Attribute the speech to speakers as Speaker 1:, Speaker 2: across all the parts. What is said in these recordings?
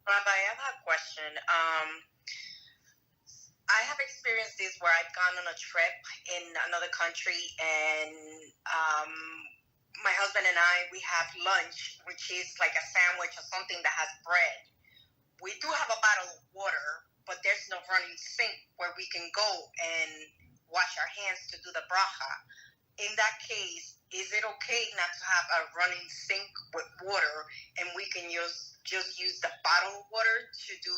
Speaker 1: Rabbi, I have a question. I have experienced this where I've gone on a trip in another country, and my husband and I, we have lunch, which is like a sandwich or something that has bread. We do have a bottle of water, but there's no running sink where we can go and wash our hands to do the bracha. In that case, is it okay not to have a running sink with water, and we can just use the bottle of water to do,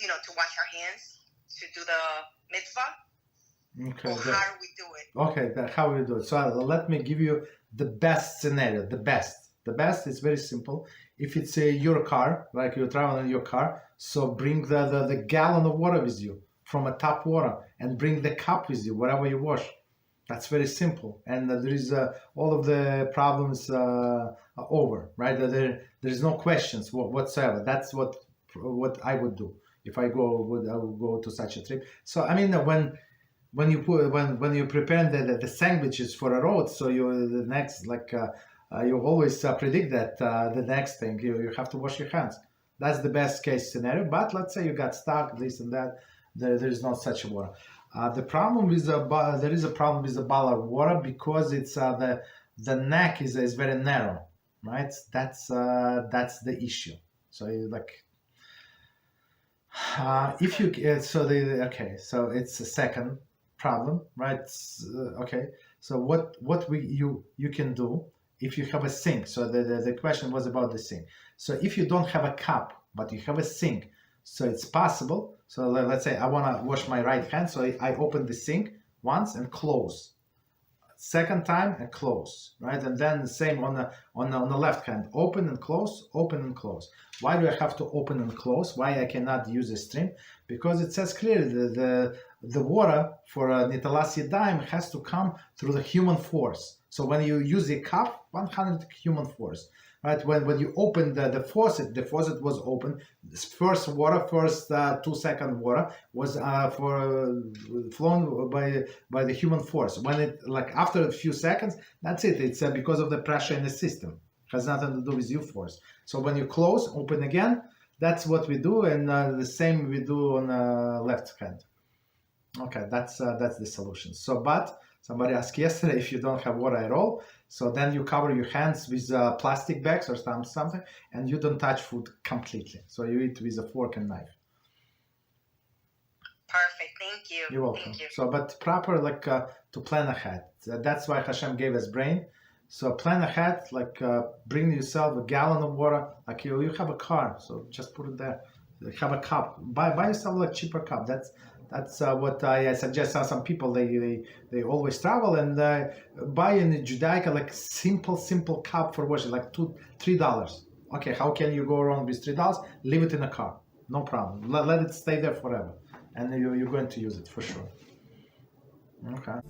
Speaker 1: to wash our hands, to do the mitzvah?
Speaker 2: Okay.
Speaker 1: Or how do we do it?
Speaker 2: Okay, how we do it. So let me give you the best scenario. The best is very simple. If it's your car, like you're traveling in your car, so bring the gallon of water with you from a tap water, and bring the cup with you wherever you wash. That's very simple, and there is all of the problems over, right? There is no questions whatsoever. That's what I would do if I would go to such a trip. So I mean, when you prepare the sandwiches for a road, so the next you always predict that the next thing you have to wash your hands. That's the best case scenario. But let's say you got stuck, this and that. There is not such a water. The problem with there is a problem with the bottle of water because it's the neck is very narrow, right? That's the issue. So if you so it's a second problem, right? Okay, so what you can do if you have a sink. So the question was about the sink. So if you don't have a cup but you have a sink, so it's possible. So let's say I want to wash my right hand, so I open the sink once and close, second time and close, right? And then the same on the left hand, open and close, open and close. Why do I have to open and close? Why I cannot use a stream? Because it says clearly the water for Netilas Yadayim has to come through the human force. So when you use a cup, 100 human force. Right, when you open the faucet was open. First 2 second water was flown by the human force. When it after a few seconds, that's it. It's because of the pressure in the system. It has nothing to do with you force. So when you close, open again. That's what we do, and the same we do on the left hand. Okay, that's the solution. So, but somebody asked yesterday if you don't have water at all. So then you cover your hands with plastic bags or something, and you don't touch food completely. So you eat with a fork and knife.
Speaker 1: Perfect. Thank you.
Speaker 2: You're welcome.
Speaker 1: Thank you.
Speaker 2: So, but proper to plan ahead. That's why HaShem gave us brain. So plan ahead, bring yourself a gallon of water. Like you have a car, so just put it there. Have a cup. Buy yourself a cheaper cup. That's what I suggest. Some people they always travel and buy in Judaica simple cup for washing, $2-3. Okay, how can you go wrong with $3? Leave it in a car, no problem. Let it stay there forever, and you're going to use it for sure. Okay.